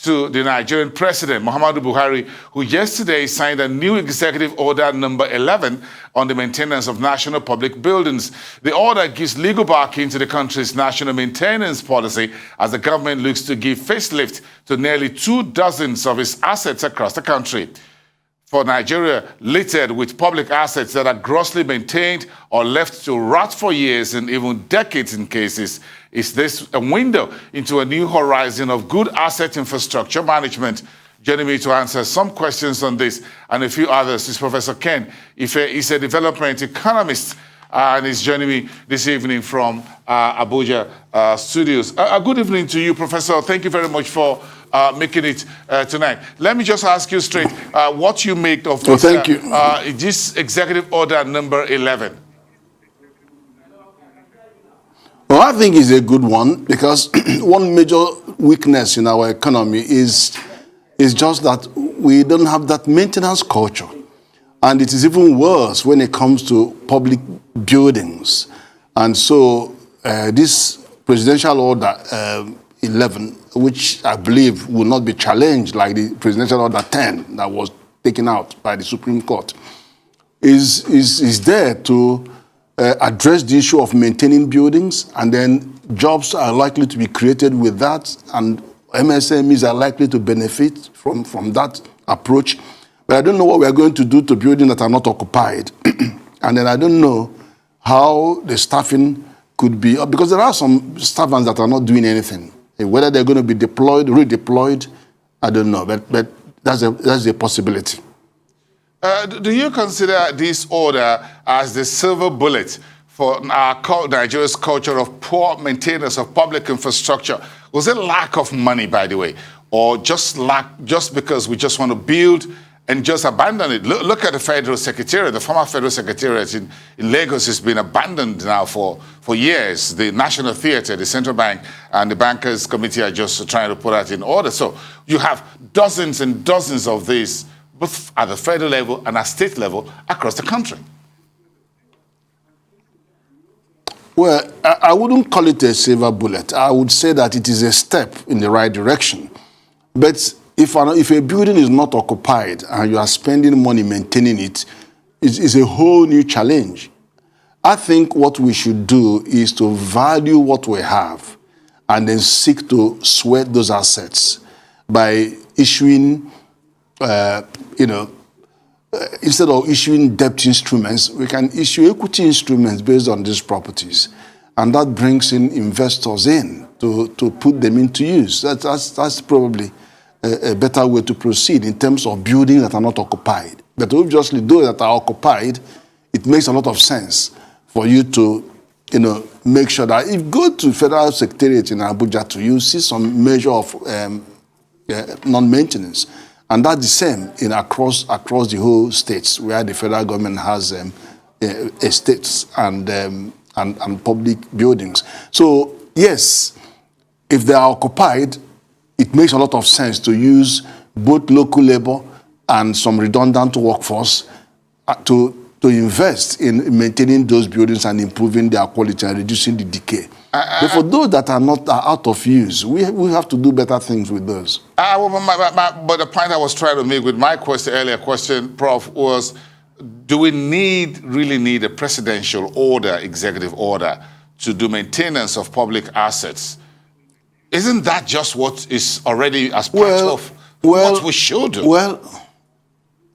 to the Nigerian president, Muhammadu Buhari, who yesterday signed a new executive order number 11 on the maintenance of national public buildings. The order gives legal backing to the country's national maintenance policy as the government looks to give facelift to nearly 24 of its assets across the country. For Nigeria, littered with public assets that are grossly maintained or left to rot for years and even decades in cases, is this a window into a new horizon of good asset infrastructure management? Joining me to answer some questions on this and a few others is Professor Ken Ife. He's a development economist and he's joining me this evening from Abuja studios. Good evening to you, Professor. Thank you very much for making it tonight. Let me just ask you straight what you make of this, this executive order number 11. Well, I think it's a good one because one major weakness in our economy is just that we don't have that maintenance culture. And it is even worse when it comes to public buildings. And so this presidential order 11, which I believe will not be challenged like the presidential order 10 that was taken out by the Supreme Court, is there to address the issue of maintaining buildings, and then jobs are likely to be created with that, and MSMEs are likely to benefit from that approach. But I don't know what we are going to do to buildings that are not occupied. And then I don't know how the staffing could be, because there are some staffers that are not doing anything. Whether they're going to be deployed, redeployed, I don't know, but that's a possibility. Do you consider this order as the silver bullet for Nigeria's culture of poor maintenance of public infrastructure? Was it lack of money, by the way, or just because we just want to build and just abandon it? Look at the Federal Secretariat. The former Federal Secretariat in Lagos has been abandoned now for years. The National Theatre, the Central Bank, and the Bankers Committee are just trying to put that in order. So you have dozens and dozens of these, both at the federal level and at state level across the country. Well, I wouldn't call it a silver bullet. I would say that it is a step in the right direction. But if a building is not occupied and you are spending money maintaining it, it's a whole new challenge. I think what we should do is to value what we have and then seek to sweat those assets by issuing, instead of issuing debt instruments, we can issue equity instruments based on these properties. And that brings in investors in to put them into use. That's probably a better way to proceed in terms of buildings that are not occupied. But obviously, those that are occupied, it makes a lot of sense for you to, make sure that if you go to Federal Secretariat in Abuja, you see some measure of non-maintenance. And that's the same across the whole states where the federal government has estates and public buildings. So, yes, if they are occupied, it makes a lot of sense to use both local labor and some redundant workforce to invest in maintaining those buildings and improving their quality and reducing the decay. But for those that are not out of use, we have to do better things with those. But the point I was trying to make with my earlier question, Prof, was do we really need a presidential order, executive order, to do maintenance of public assets? Isn't that just what is already as part of what we should do? Well,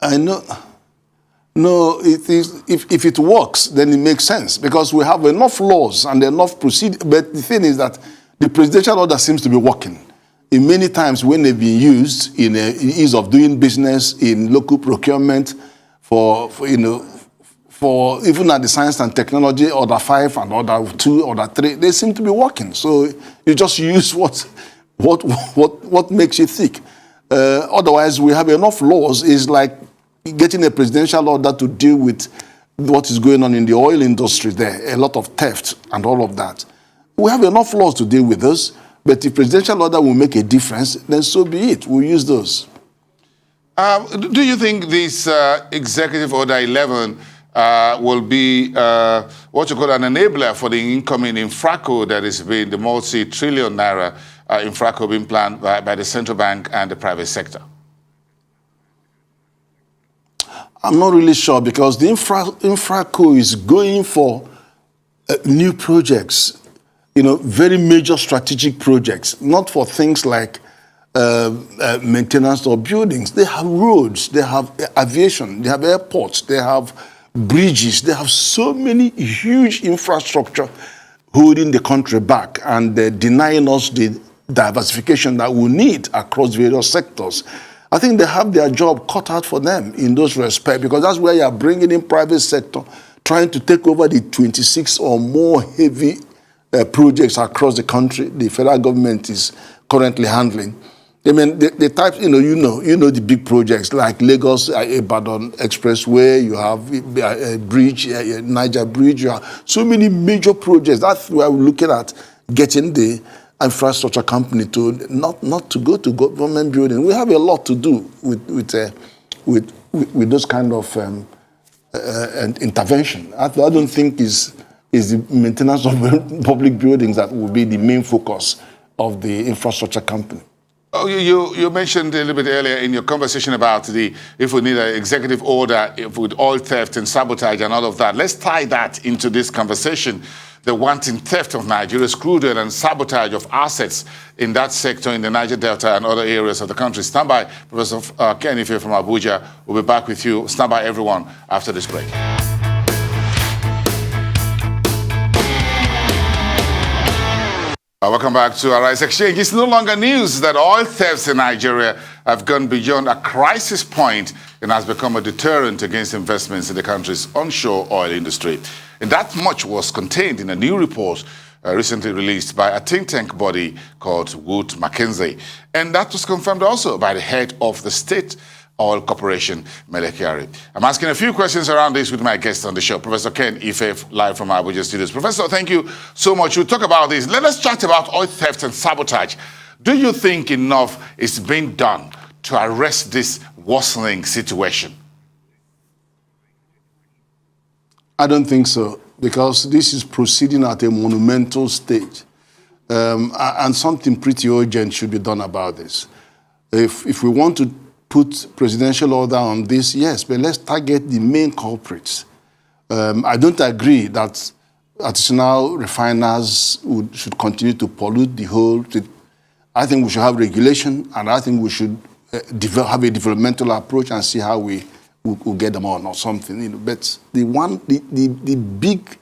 I know. No, it is, if it works, then it makes sense because we have enough laws and enough procedure. But the thing is that the presidential order seems to be working. In many times when they've been used in ease of doing business, in local procurement, for even at the science and technology, order 5 and order 2, order 3, they seem to be working. So you just use what makes you thick. Otherwise, we have enough laws. It's like getting a presidential order to deal with what is going on in the oil industry there, a lot of theft and all of that. We have enough laws to deal with those, but if presidential order will make a difference, then so be it. We'll use those. Do you think this Executive Order 11 will be what you call an enabler for the incoming infraco that has been the multi-trillion naira infraco being planned by the central bank and the private sector? I'm not really sure because the infraco is going for new projects, very major strategic projects, not for things like maintenance of buildings. They have roads, they have aviation, they have airports, they have bridges, they have so many huge infrastructure holding the country back and denying us the diversification that we need across various sectors. I think they have their job cut out for them in those respects because that's where you are bringing in private sector, trying to take over the 26 or more heavy projects across the country the federal government is currently handling. I mean, the types, you know the big projects like Lagos Ibadan Expressway, you have a bridge, Niger Bridge, you have so many major projects. That's why we're looking at getting the infrastructure company to not to go to government building. We have a lot to do with those kind of intervention. I don't think is the maintenance of public buildings that will be the main focus of the infrastructure company. Oh, you mentioned a little bit earlier in your conversation about if we need an executive order with oil theft and sabotage and all of that. Let's tie that into this conversation. The wanton theft of Nigeria's crude oil and sabotage of assets in that sector in the Niger Delta and other areas of the country. Stand by, Professor Ken Ife from Abuja. We'll be back with you. Stand by, everyone, after this break. Welcome back to Arise Exchange. It's no longer news that oil thefts in Nigeria have gone beyond a crisis point and has become a deterrent against investments in the country's onshore oil industry. And that much was contained in a new report recently released by a think tank body called Wood Mackenzie. And that was confirmed also by the head of the State Oil Corporation, Mele Kyari. I'm asking a few questions around this with my guest on the show, Professor Ken Ife, live from Abuja studios. Professor, thank you so much. We'll talk about this. Let us chat about oil theft and sabotage. Do you think enough is being done to arrest this worsening situation? I don't think so, because this is proceeding at a monumental stage. And something pretty urgent should be done about this. If we want to put presidential order on this, yes, but let's target the main culprits. I don't agree that artisanal refiners should continue to pollute the whole. I think we should have regulation, and I think we should have a developmental approach and see how we will get them on or something. But the big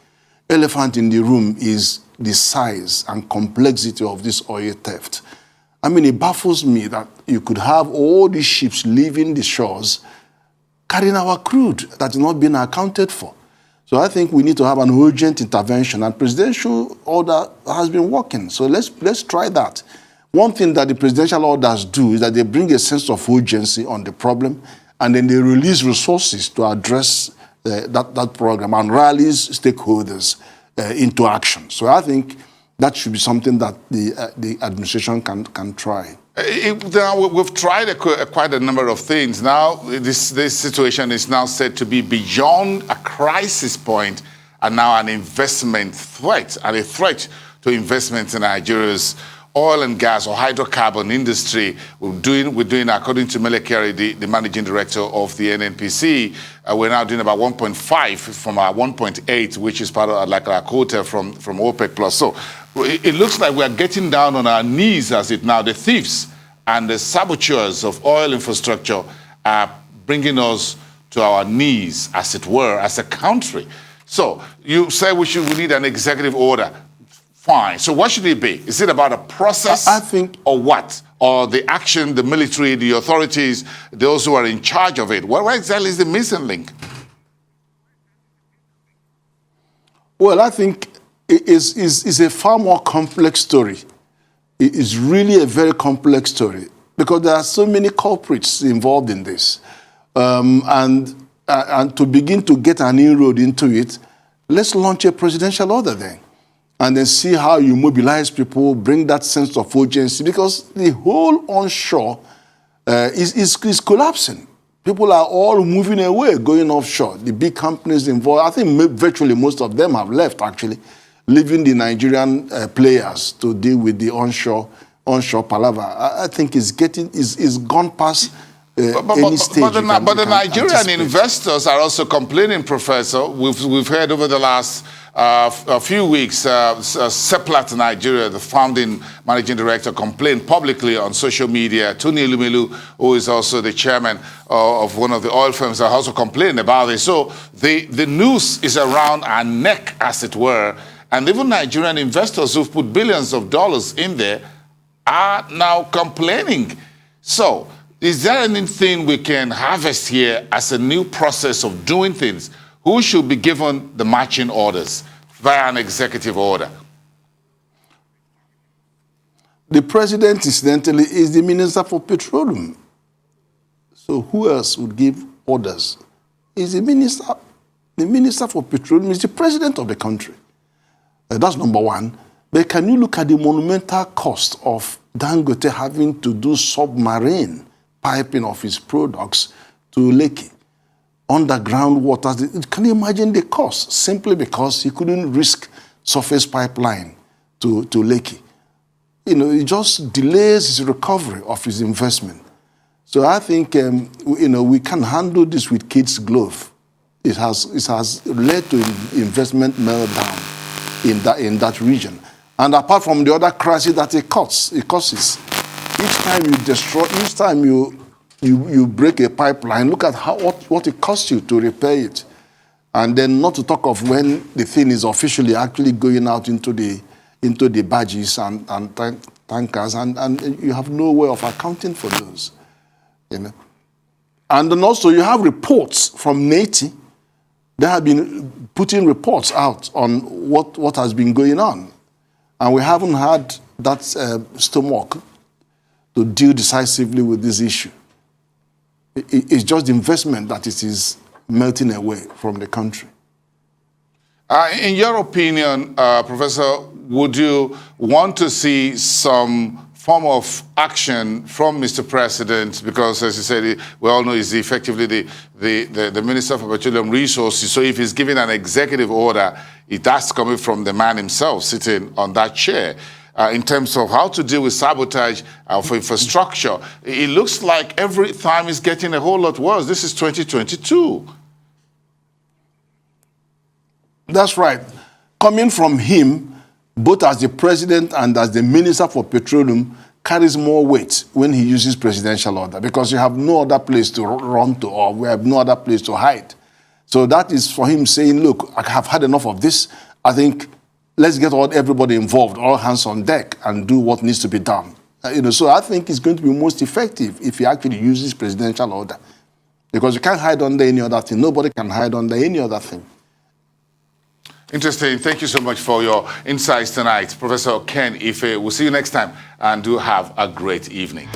elephant in the room is the size and complexity of this oil theft. I mean, it baffles me that you could have all these ships leaving the shores carrying our crude that is not being accounted for. So I think we need to have an urgent intervention, and presidential order has been working. So let's try that. One thing that the presidential orders do is that they bring a sense of urgency on the problem, and then they release resources to address that program and rallies stakeholders into action. So I think that should be something that the administration can try. We've tried quite a number of things. Now, this situation is now said to be beyond a crisis point and now an investment threat, and a threat to investments in Nigeria's oil and gas or hydrocarbon industry. We're doing according to Mele Kyari, the managing director of the NNPC, we're now doing about 1.5 from our 1.8, which is part of like our quota from OPEC plus. So it looks like we're getting down on our knees as it now. The thieves and the saboteurs of oil infrastructure are bringing us to our knees, as it were, as a country. So you say we need an executive order. Fine. So what should it be? Is it about a process, I think, or what? Or the action, the military, the authorities, those who are in charge of it? What exactly is the missing link? Well, I think it is a far more complex story. It is really a very complex story because there are so many culprits involved in this. And to begin to get an inroad into it, let's launch a presidential order then. And then see how you mobilize people, bring that sense of urgency, because the whole onshore is collapsing. People are all moving away, going offshore. The big companies involved, I think virtually most of them have left, actually, leaving the Nigerian players to deal with the onshore onshore palaver. I think is gone past any stage. But the Nigerian investors are also complaining, Professor. We've heard over the last a few weeks, Seplat Nigeria, the founding managing director, complained publicly on social media. Tony Elumelu, who is also the chairman of one of the oil firms, are also complaining about it. So the noose is around our neck, as it were. And even Nigerian investors who've put billions of dollars in there are now complaining. So is there anything we can harvest here as a new process of doing things? Who should be given the marching orders via an executive order? The president, incidentally, is the minister for petroleum. So who else would give orders? Is the minister for petroleum is the president of the country. That's number one. But can you look at the monumental cost of Dangote having to do submarine piping of his products to Lekki? Underground waters. Can you imagine the cost? Simply because he couldn't risk surface pipeline to Lekki. It just delays his recovery of his investment. So I think we can handle this with kids' glove. It has led to investment meltdown in that region. And apart from the other crisis that it causes, each time you destroy, each time you break a pipeline, look at what it costs you to repair it. And then not to talk of when the thing is officially actually going out into the barges and tankers, and you have no way of accounting for those. And then also you have reports from NATI. They have been putting reports out on what has been going on. And we haven't had that stomach to deal decisively with this issue. It's just the investment that it is melting away from the country. In your opinion, Professor, would you want to see some form of action from Mr. President? Because, as you said, we all know he's effectively the Minister for Petroleum Resources. So if he's giving an executive order, that's coming from the man himself sitting on that chair. In terms of how to deal with sabotage for infrastructure, it looks like every time is getting a whole lot worse. This is 2022. That's right. Coming from him, both as the president and as the minister for petroleum, carries more weight when he uses presidential order, because you have no other place to run to, or we have no other place to hide. So that is for him saying, look, I have had enough of this. I think let's get everybody involved, all hands on deck, and do what needs to be done. So I think it's going to be most effective if he actually uses presidential order, because you can't hide under any other thing. Nobody can hide under any other thing. Interesting. Thank you so much for your insights tonight, Professor Ken Ife. We'll see you next time, and do have a great evening.